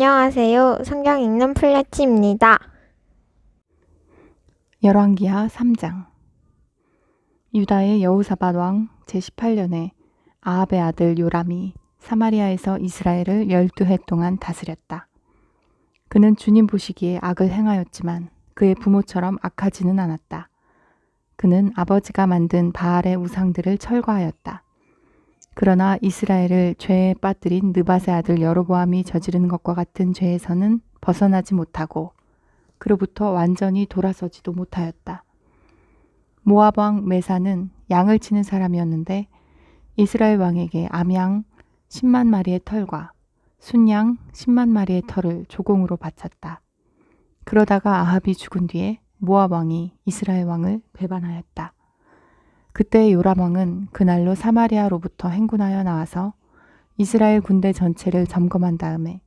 안녕하세요. 성경 읽는 플래치입니다. 열왕기하 3장. 유다의 여호사밧 왕 제18년에 아합의 아들 요람이 사마리아에서 이스라엘을 12해 동안 다스렸다. 그는 주님 보시기에 악을 행하였지만 그의 부모처럼 악하지는 않았다. 그는 아버지가 만든 바알의 우상들을 철거하였다. 그러나 이스라엘을 죄에 빠뜨린 느밧의 아들 여로보암이 저지른 것과 같은 죄에서는 벗어나지 못하고 그로부터 완전히 돌아서지도 못하였다. 모압 왕 메사는 양을 치는 사람이었는데 이스라엘 왕에게 암양 10만 마리의 털과 순양 10만 마리의 털을 조공으로 바쳤다. 그러다가 아합이 죽은 뒤에 모압 왕이 이스라엘 왕을 배반하였다. 그때 요람 왕은 그날로 사마리아로부터 행군하여 나와서 이스라엘 군대 전체를 점검한 다음에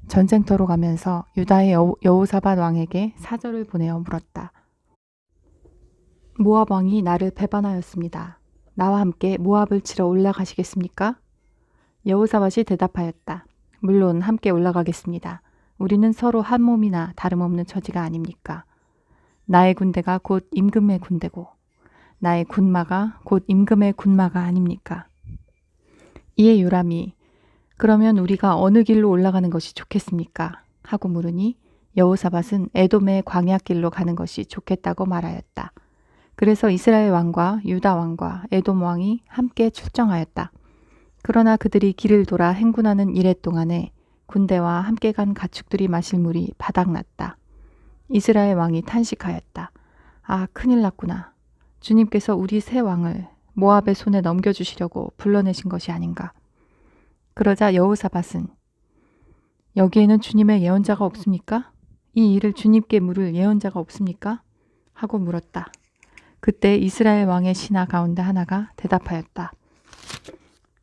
전쟁터로 가면서 유다의 여호사밧 왕에게 사절을 보내어 물었다. 모압 왕이 나를 배반하였습니다. 나와 함께 모압을 치러 올라가시겠습니까? 여호사밧이 대답하였다. 물론 함께 올라가겠습니다. 우리는 서로 한 몸이나 다름없는 처지가 아닙니까? 나의 군대가 곧 임금의 군대고 나의 군마가 곧 임금의 군마가 아닙니까? 이에 요람이 그러면 우리가 어느 길로 올라가는 것이 좋겠습니까? 하고 물으니 여호사밧은 에돔의 광야길로 가는 것이 좋겠다고 말하였다. 그래서 이스라엘 왕과 유다 왕과 에돔 왕이 함께 출정하였다. 그러나 그들이 길을 돌아 행군하는 이래 동안에 군대와 함께 간 가축들이 마실 물이 바닥났다. 이스라엘 왕이 탄식하였다. 아, 큰일 났구나. 주님께서 우리 새 왕을 모압의 손에 넘겨주시려고 불러내신 것이 아닌가. 그러자 여호사밧은 여기에는 주님의 예언자가 없습니까? 이 일을 주님께 물을 예언자가 없습니까? 하고 물었다. 그때 이스라엘 왕의 신하 가운데 하나가 대답하였다.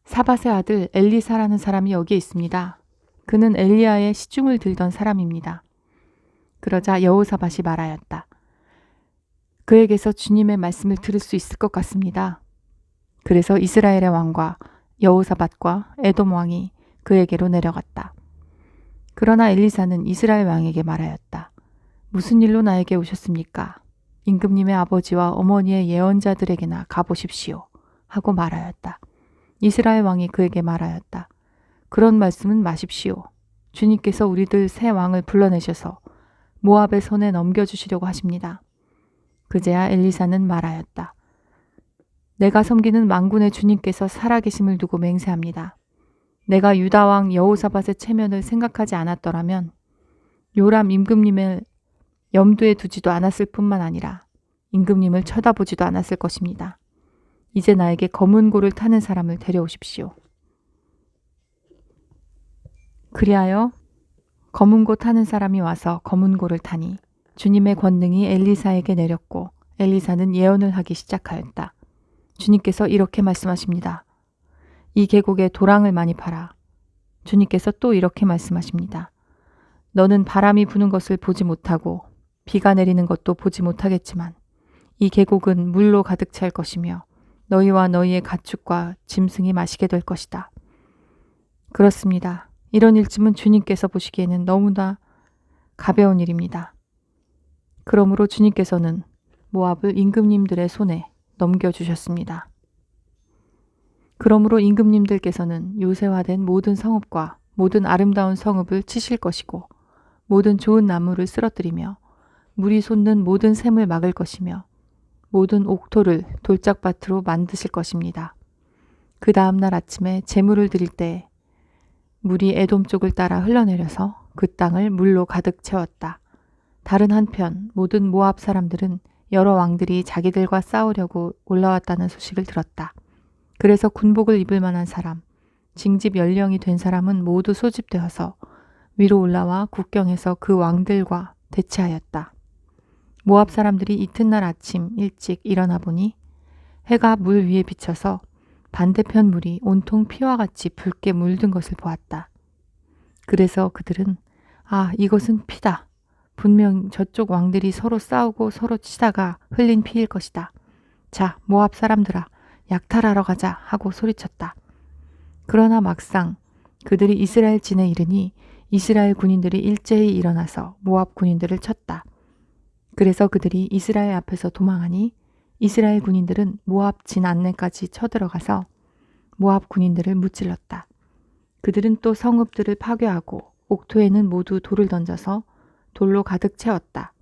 사밧의 아들 엘리사라는 사람이 여기에 있습니다. 그는 엘리야의 시중을 들던 사람입니다. 그러자 여호사밧이 말하였다. 그에게서 주님의 말씀을 들을 수 있을 것 같습니다. 그래서 이스라엘의 왕과 여호사밧과 에돔 왕이 그에게로 내려갔다. 그러나 엘리사는 이스라엘 왕에게 말하였다. 무슨 일로 나에게 오셨습니까? 임금님의 아버지와 어머니의 예언자들에게나 가보십시오. 하고 말하였다. 이스라엘 왕이 그에게 말하였다. 그런 말씀은 마십시오. 주님께서 우리들 새 왕을 불러내셔서 모압의 손에 넘겨주시려고 하십니다. 그제야 엘리사는 말하였다. 내가 섬기는 만군의 주님께서 살아계심을 두고 맹세합니다. 내가 유다 왕 여호사밧의 체면을 생각하지 않았더라면 요람 임금님을 염두에 두지도 않았을 뿐만 아니라 임금님을 쳐다보지도 않았을 것입니다. 이제 나에게 검은 고를 타는 사람을 데려오십시오. 그리하여 검은 고 타는 사람이 와서 검은 고를 타니 주님의 권능이 엘리사에게 내렸고 엘리사는 예언을 하기 시작하였다. 주님께서 이렇게 말씀하십니다. 이 계곡에 도랑을 많이 파라. 주님께서 또 이렇게 말씀하십니다. 너는 바람이 부는 것을 보지 못하고 비가 내리는 것도 보지 못하겠지만 이 계곡은 물로 가득 찰 것이며 너희와 너희의 가축과 짐승이 마시게 될 것이다. 그렇습니다. 이런 일쯤은 주님께서 보시기에는 너무나 가벼운 일입니다. 그러므로 주님께서는 모압을 임금님들의 손에 넘겨주셨습니다. 그러므로 임금님들께서는 요새화된 모든 성읍과 모든 아름다운 성읍을 치실 것이고 모든 좋은 나무를 쓰러뜨리며 물이 솟는 모든 샘을 막을 것이며 모든 옥토를 돌짝밭으로 만드실 것입니다. 그 다음 날 아침에 제물을 드릴 때 물이 에돔 쪽을 따라 흘러내려서 그 땅을 물로 가득 채웠다. 다른 한편 모든 모압 사람들은 여러 왕들이 자기들과 싸우려고 올라왔다는 소식을 들었다. 그래서 군복을 입을 만한 사람, 징집 연령이 된 사람은 모두 소집되어서 위로 올라와 국경에서 그 왕들과 대치하였다. 모압 사람들이 이튿날 아침 일찍 일어나 보니 해가 물 위에 비쳐서 반대편 물이 온통 피와 같이 붉게 물든 것을 보았다. 그래서 그들은 아, 이것은 피다. 분명 저쪽 왕들이 서로 싸우고 서로 치다가 흘린 피일 것이다. 자, 모압 사람들아, 약탈하러 가자 하고 소리쳤다. 그러나 막상 그들이 이스라엘 진에 이르니 이스라엘 군인들이 일제히 일어나서 모압 군인들을 쳤다. 그래서 그들이 이스라엘 앞에서 도망하니 이스라엘 군인들은 모압 진 안내까지 쳐들어가서 모압 군인들을 무찔렀다. 그들은 또 성읍들을 파괴하고 옥토에는 모두 돌을 던져서 돌로 가득 채웠다.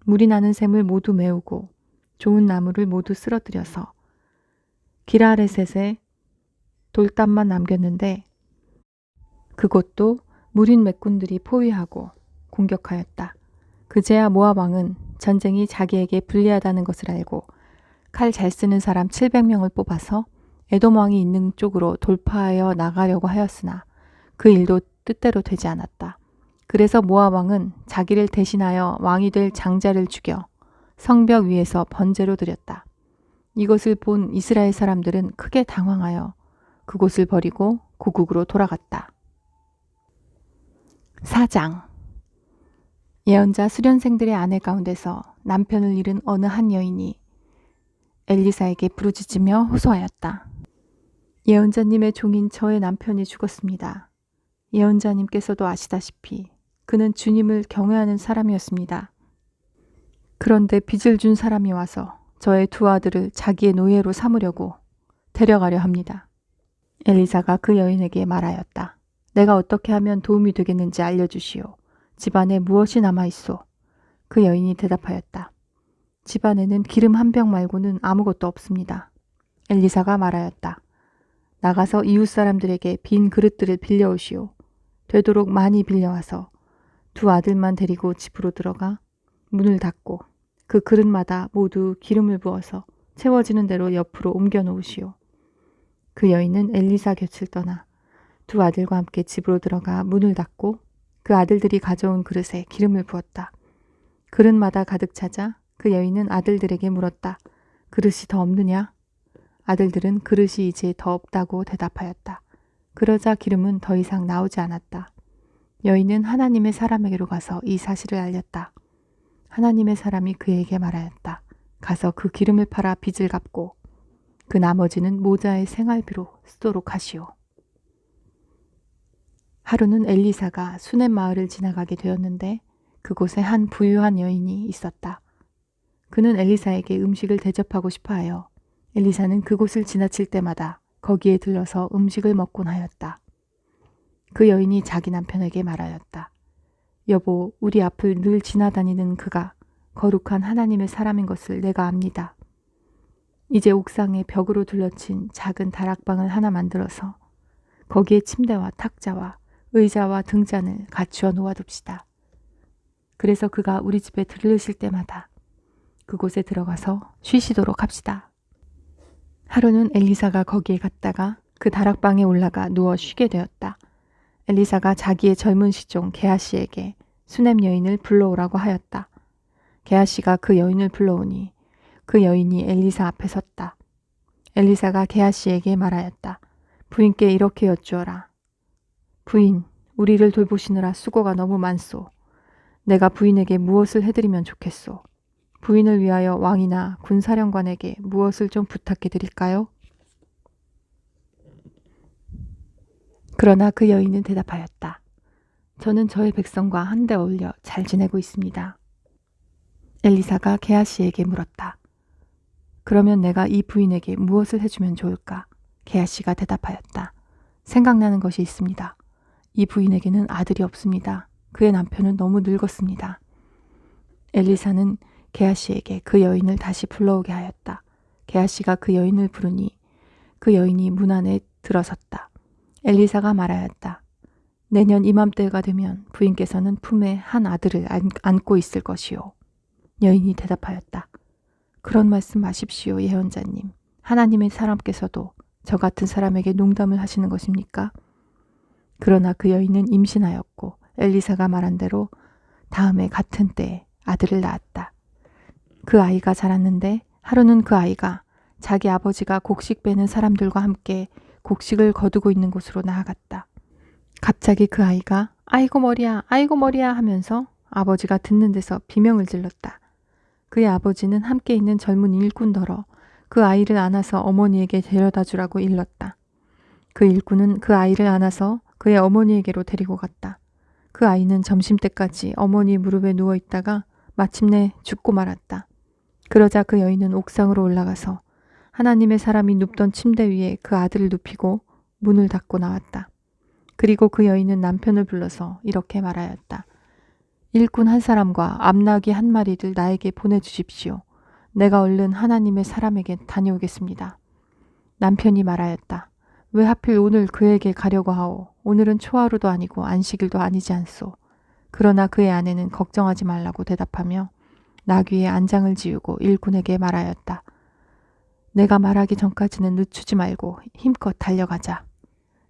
물이 나는 샘을 모두 메우고 좋은 나무를 모두 쓰러뜨려서 기라레셋에 돌담만 남겼는데 그곳도 무린 맥군들이 포위하고 공격하였다. 그제야 모압 왕은 전쟁이 자기에게 불리하다는 것을 알고 칼 잘 쓰는 사람 700명을 뽑아서 에돔 왕이 있는 쪽으로 돌파하여 나가려고 하였으나 그 일도 뜻대로 되지 않았다. 그래서 모압 왕은 자기를 대신하여 왕이 될 장자를 죽여 성벽 위에서 번제로 드렸다. 이것을 본 이스라엘 사람들은 크게 당황하여 그곳을 버리고 고국으로 돌아갔다. 4장. 예언자 수련생들의 아내 가운데서 남편을 잃은 어느 한 여인이 엘리사에게 부르짖으며 호소하였다. 예언자님의 종인 저의 남편이 죽었습니다. 예언자님께서도 아시다시피 그는 주님을 경외하는 사람이었습니다. 그런데 빚을 준 사람이 와서 저의 두 아들을 자기의 노예로 삼으려고 데려가려 합니다. 엘리사가 그 여인에게 말하였다. 내가 어떻게 하면 도움이 되겠는지 알려주시오. 집안에 무엇이 남아있소? 그 여인이 대답하였다. 집안에는 기름 한 병 말고는 아무것도 없습니다. 엘리사가 말하였다. 나가서 이웃 사람들에게 빈 그릇들을 빌려오시오. 되도록 많이 빌려와서 두 아들만 데리고 집으로 들어가 문을 닫고 그 그릇마다 모두 기름을 부어서 채워지는 대로 옆으로 옮겨 놓으시오. 그 여인은 엘리사 곁을 떠나 두 아들과 함께 집으로 들어가 문을 닫고 그 아들들이 가져온 그릇에 기름을 부었다. 그릇마다 가득 차자 그 여인은 아들들에게 물었다. 그릇이 더 없느냐? 아들들은 그릇이 이제 더 없다고 대답하였다. 그러자 기름은 더 이상 나오지 않았다. 여인은 하나님의 사람에게로 가서 이 사실을 알렸다. 하나님의 사람이 그에게 말하였다. 가서 그 기름을 팔아 빚을 갚고 그 나머지는 모자의 생활비로 쓰도록 하시오. 하루는 엘리사가 수넴 마을을 지나가게 되었는데 그곳에 한 부유한 여인이 있었다. 그는 엘리사에게 음식을 대접하고 싶어하여 엘리사는 그곳을 지나칠 때마다 거기에 들러서 음식을 먹곤 하였다. 그 여인이 자기 남편에게 말하였다. 여보, 우리 앞을 늘 지나다니는 그가 거룩한 하나님의 사람인 것을 내가 압니다. 이제 옥상에 벽으로 둘러친 작은 다락방을 하나 만들어서 거기에 침대와 탁자와 의자와 등잔을 갖추어 놓아둡시다. 그래서 그가 우리 집에 들르실 때마다 그곳에 들어가서 쉬시도록 합시다. 하루는 엘리사가 거기에 갔다가 그 다락방에 올라가 누워 쉬게 되었다. 엘리사가 자기의 젊은 시종 게하시에게 수넴 여인을 불러오라고 하였다. 게하시가 그 여인을 불러오니 그 여인이 엘리사 앞에 섰다. 엘리사가 게하시에게 말하였다. 부인께 이렇게 여쭈어라. 부인, 우리를 돌보시느라 수고가 너무 많소. 내가 부인에게 무엇을 해드리면 좋겠소. 부인을 위하여 왕이나 군사령관에게 무엇을 좀 부탁해 드릴까요? 그러나 그 여인은 대답하였다. 저는 저의 백성과 한데 어울려 잘 지내고 있습니다. 엘리사가 게하시에게 물었다. 그러면 내가 이 부인에게 무엇을 해주면 좋을까? 게하시가 대답하였다. 생각나는 것이 있습니다. 이 부인에게는 아들이 없습니다. 그의 남편은 너무 늙었습니다. 엘리사는 게하시에게 그 여인을 다시 불러오게 하였다. 게하시가 그 여인을 부르니 그 여인이 문 안에 들어섰다. 엘리사가 말하였다. 내년 이맘때가 되면 부인께서는 품에 한 아들을 안고 있을 것이요. 여인이 대답하였다. 그런 말씀 마십시오, 예언자님. 하나님의 사람께서도 저 같은 사람에게 농담을 하시는 것입니까? 그러나 그 여인은 임신하였고 엘리사가 말한 대로 다음에 같은 때에 아들을 낳았다. 그 아이가 자랐는데 하루는 그 아이가 자기 아버지가 곡식 빼는 사람들과 함께 곡식을 거두고 있는 곳으로 나아갔다. 갑자기 그 아이가 아이고 머리야, 아이고 머리야 하면서 아버지가 듣는 데서 비명을 질렀다. 그의 아버지는 함께 있는 젊은 일꾼더러 그 아이를 안아서 어머니에게 데려다 주라고 일렀다. 그 일꾼은 그 아이를 안아서 그의 어머니에게로 데리고 갔다. 그 아이는 점심때까지 어머니 무릎에 누워 있다가 마침내 죽고 말았다. 그러자 그 여인은 옥상으로 올라가서 하나님의 사람이 눕던 침대 위에 그 아들을 눕히고 문을 닫고 나왔다. 그리고 그 여인은 남편을 불러서 이렇게 말하였다. 일꾼 한 사람과 암나귀 한 마리를 나에게 보내주십시오. 내가 얼른 하나님의 사람에게 다녀오겠습니다. 남편이 말하였다. 왜 하필 오늘 그에게 가려고 하오? 오늘은 초하루도 아니고 안식일도 아니지 않소. 그러나 그의 아내는 걱정하지 말라고 대답하며 나귀의 안장을 지우고 일꾼에게 말하였다. 내가 말하기 전까지는 늦추지 말고 힘껏 달려가자.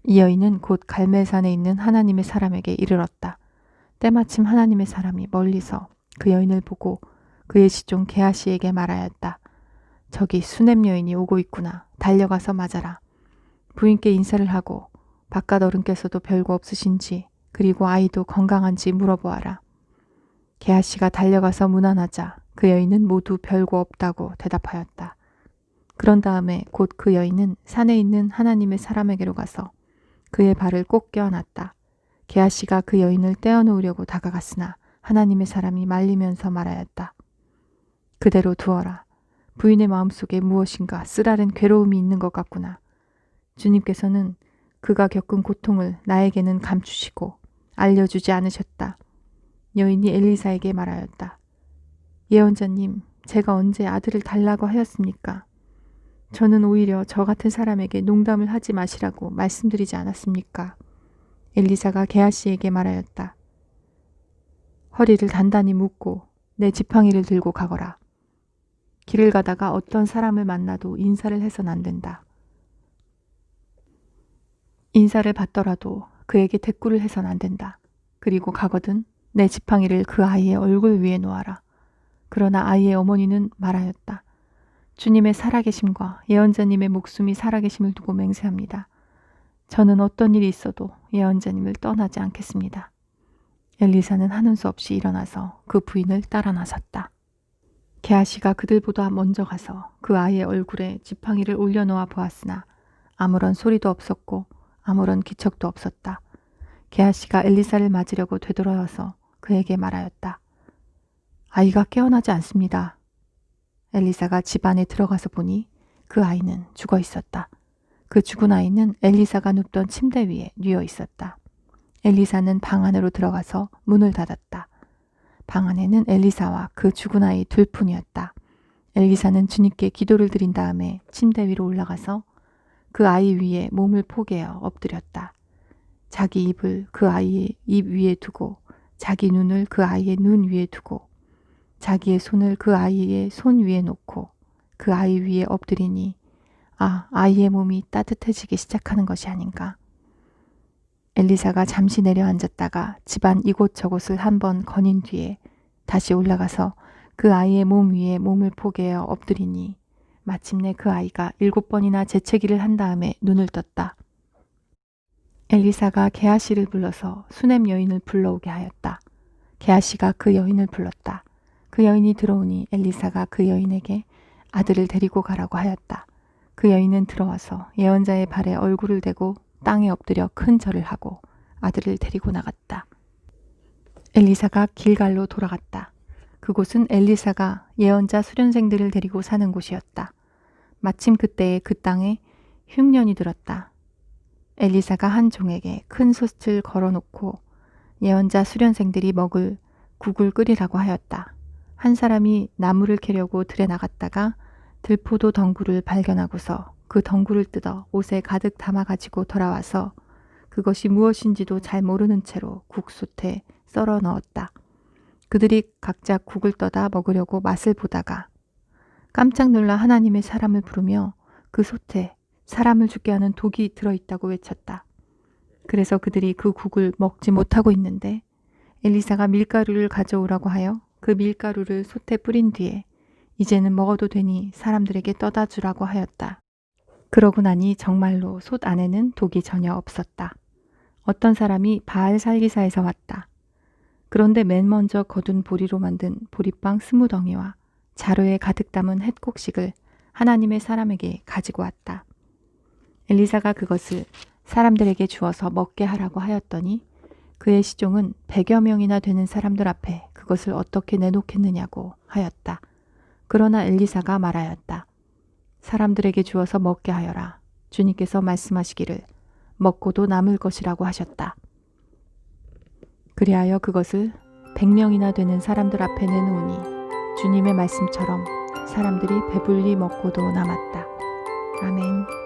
이 여인은 곧 갈멜산에 있는 하나님의 사람에게 이르렀다. 때마침 하나님의 사람이 멀리서 그 여인을 보고 그의 시종 게하시에게 말하였다. 저기 수넴 여인이 오고 있구나. 달려가서 맞아라. 부인께 인사를 하고 바깥 어른께서도 별거 없으신지 그리고 아이도 건강한지 물어보아라. 게하시가 달려가서 문안하자 그 여인은 모두 별거 없다고 대답하였다. 그런 다음에 곧 그 여인은 산에 있는 하나님의 사람에게로 가서 그의 발을 꼭 껴안았다. 게하시가 그 여인을 떼어놓으려고 다가갔으나 하나님의 사람이 말리면서 말하였다. 그대로 두어라. 부인의 마음속에 무엇인가 쓰라린 괴로움이 있는 것 같구나. 주님께서는 그가 겪은 고통을 나에게는 감추시고 알려주지 않으셨다. 여인이 엘리사에게 말하였다. 예언자님, 제가 언제 아들을 달라고 하였습니까? 저는 오히려 저 같은 사람에게 농담을 하지 마시라고 말씀드리지 않았습니까? 엘리사가 게하시에게 말하였다. 허리를 단단히 묶고 내 지팡이를 들고 가거라. 길을 가다가 어떤 사람을 만나도 인사를 해선 안 된다. 인사를 받더라도 그에게 대꾸를 해선 안 된다. 그리고 가거든 내 지팡이를 그 아이의 얼굴 위에 놓아라. 그러나 아이의 어머니는 말하였다. 주님의 살아계심과 예언자님의 목숨이 살아계심을 두고 맹세합니다. 저는 어떤 일이 있어도 예언자님을 떠나지 않겠습니다. 엘리사는 하는 수 없이 일어나서 그 부인을 따라 나섰다. 게하시가 그들보다 먼저 가서 그 아이의 얼굴에 지팡이를 올려놓아 보았으나 아무런 소리도 없었고 아무런 기척도 없었다. 게하시가 엘리사를 맞으려고 되돌아와서 그에게 말하였다. 아이가 깨어나지 않습니다. 엘리사가 집 안에 들어가서 보니 그 아이는 죽어 있었다. 그 죽은 아이는 엘리사가 눕던 침대 위에 뉘어 있었다. 엘리사는 방 안으로 들어가서 문을 닫았다. 방 안에는 엘리사와 그 죽은 아이 둘뿐이었다. 엘리사는 주님께 기도를 드린 다음에 침대 위로 올라가서 그 아이 위에 몸을 포개어 엎드렸다. 자기 입을 그 아이의 입 위에 두고 자기 눈을 그 아이의 눈 위에 두고 자기의 손을 그 아이의 손 위에 놓고 그 아이 위에 엎드리니 아이의 몸이 따뜻해지기 시작하는 것이 아닌가. 엘리사가 잠시 내려앉았다가 집안 이곳저곳을 한번 거닌 뒤에 다시 올라가서 그 아이의 몸 위에 몸을 포개어 엎드리니 마침내 그 아이가 7번이나 재채기를 한 다음에 눈을 떴다. 엘리사가 게하시를 불러서 수넴 여인을 불러오게 하였다. 게하시가 그 여인을 불렀다. 그 여인이 들어오니 엘리사가 그 여인에게 아들을 데리고 가라고 하였다. 그 여인은 들어와서 예언자의 발에 얼굴을 대고 땅에 엎드려 큰 절을 하고 아들을 데리고 나갔다. 엘리사가 길갈로 돌아갔다. 그곳은 엘리사가 예언자 수련생들을 데리고 사는 곳이었다. 마침 그때에 그 땅에 흉년이 들었다. 엘리사가 한 종에게 큰 솥을 걸어놓고 예언자 수련생들이 먹을 국을 끓이라고 하였다. 한 사람이 나무를 캐려고 들에 나갔다가 들포도 덩굴을 발견하고서 그 덩굴을 뜯어 옷에 가득 담아가지고 돌아와서 그것이 무엇인지도 잘 모르는 채로 국솥에 썰어 넣었다. 그들이 각자 국을 떠다 먹으려고 맛을 보다가 깜짝 놀라 하나님의 사람을 부르며 그 솥에 사람을 죽게 하는 독이 들어있다고 외쳤다. 그래서 그들이 그 국을 먹지 못하고 있는데 엘리사가 밀가루를 가져오라고 하여 그 밀가루를 솥에 뿌린 뒤에 이제는 먹어도 되니 사람들에게 떠다 주라고 하였다. 그러고 나니 정말로 솥 안에는 독이 전혀 없었다. 어떤 사람이 바알 살기사에서 왔다. 그런데 맨 먼저 거둔 보리로 만든 보리빵 20덩이와 자루에 가득 담은 햇곡식을 하나님의 사람에게 가지고 왔다. 엘리사가 그것을 사람들에게 주어서 먹게 하라고 하였더니 그의 시종은 100여 명이나 되는 사람들 앞에 그것을 어떻게 내놓겠느냐고 하였다. 그러나 엘리사가 말하였다. 사람들에게 주어서 먹게 하여라. 주님께서 말씀하시기를 먹고도 남을 것이라고 하셨다. 그리하여 그것을 100명이나 되는 사람들 앞에 내놓으니 주님의 말씀처럼 사람들이 배불리 먹고도 남았다. 아멘.